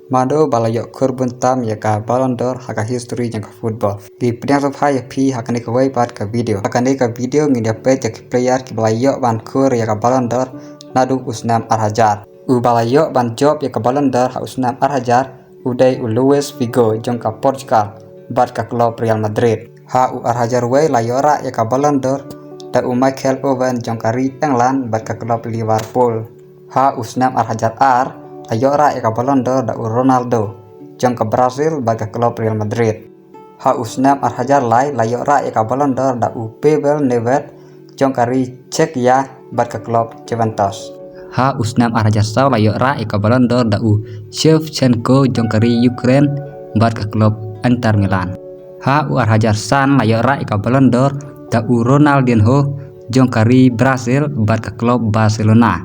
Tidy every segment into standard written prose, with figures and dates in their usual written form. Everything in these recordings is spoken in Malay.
Mado balayok kurbun tam ya ka Ballon d'Or haka history jangka football. Di pedang sofa ya pi hakane ka way part ka video. Hakane ka video ngi dapat ya player ki balayok ban kur ya ka Ballon d'Or nadu usnam Al-Hajar. U balayok ban job ya ka Ballon d'Or ha usnam Al-Hajar udai u Luis Figo jangka Portugal bat ka klub Real Madrid. Ha u Al-Hajar way layora ya ka Ballon d'Or da u Michael Owen jangka England bat ka klub Liverpool. Ha usnam Al-Hajar layora ya ka Ballon d'Or da Ronaldo jong ke Brazil baga klub Real Madrid. Ha usnam Al-Hajar layora ya ka Ballon d'Or da Pavel Nedved jong kari Czechia baga klub Juventus. Ha usnam Al-Hajar sau layora ya ka Ballon d'Or da Shevchenko jong kari Ukraine baga klub Inter Milan. Ha Al-Hajar san layora ya ka Ballon d'Or da Ronaldinho jong kari Brazil baga klub Barcelona.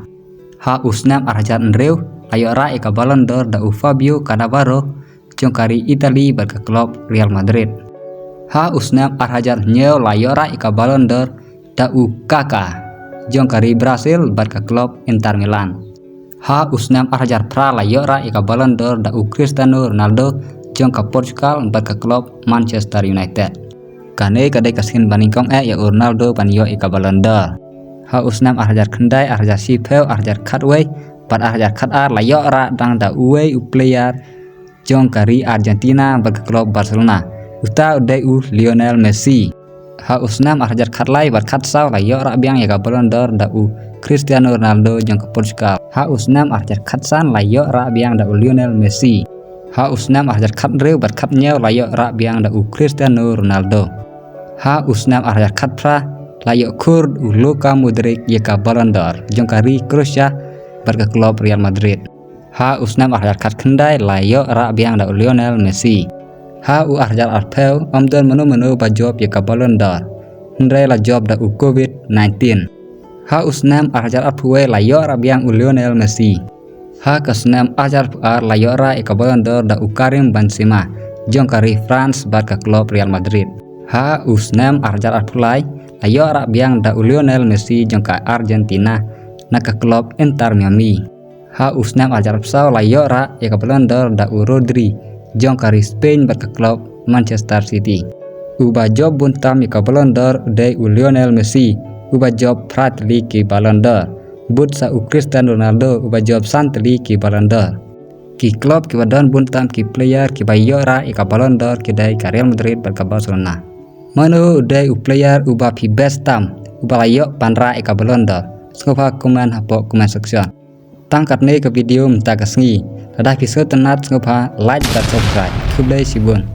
Ha usnam Al-Hajar layora ya ka Ballon d'Or da Fabio Cannavaro jong kari Italy baga klub Real Madrid. Ha usnam Al-Hajar layora ya ka Ballon d'Or da Kaka jong kari Brazil baga klub Inter Milan. Ha usnam Al-Hajar layora ya ka Ballon d'Or da Cristiano Ronaldo jong ka Portugal baga klub Manchester United. Kane kadai kaskin baningkong ya Ronaldo banyo ya ka Ballon d'Or. Ha usnam Al-Hajar kendai Al-Hajar sipeu Al-Hajar katway pat Al-Hajar kata layora dang da uwe player jong kari Argentina baga klub Barcelona uta udai Lionel Messi. Ha usnam Al-Hajar katlai bat katsau layora biang ya ka Ballon d'Or da Cristiano Ronaldo jong ke Portugal. Ha usnam Al-Hajar katsan layora biang da Lionel Messi. Ha usnam Al-Hajar katreu bat katnyau layora biang da Cristiano Ronaldo. Ha usnam Al-Hajar katpra layok kur Luka Modric ya ka Ballon d'Or jong kari Croatia baga klub Real Madrid. Ha usnam Al-Hajar kat kendai layora biang da Lionel Messi. Ha Al-Hajar arpeu omdon menu ba job ya ka Ballon d'Or ndai la job da COVID-19. Ha usnam Al-Hajar arpuwe layora biang Lionel Messi. Ha kasnam Al-Hajar layora ya ka Ballon d'Or da Karim Benzema jong kari France baga klub Real Madrid. Ha usnam Al-Hajar arpulai layora biang da Lionel Messi jong ka Argentina naka klub Inter Miami. Ha usnam Al-Hajar sau layora ya ka Ballon d'Or da Rodri jong kari Spain baga klub Manchester City. Uba job buntam ya ka Ballon d'Or udai Lionel Messi uba job pratli ki Ballon d'Or but sa Cristiano Ronaldo uba job santli ki Ballon d'Or. Ki klub ki wadon buntam ki player ki bayora ya ka Ballon d'Or ki dai ka Real Madrid baga Barcelona. Manu udai player uba pi best tam uba layok panra ya ka Ballon d'Or. Skopa komen hapo komen section. Tangkat ne ke video minta kasngi. Dadah episode tenat skopa like dan subscribe. Kublai sibun.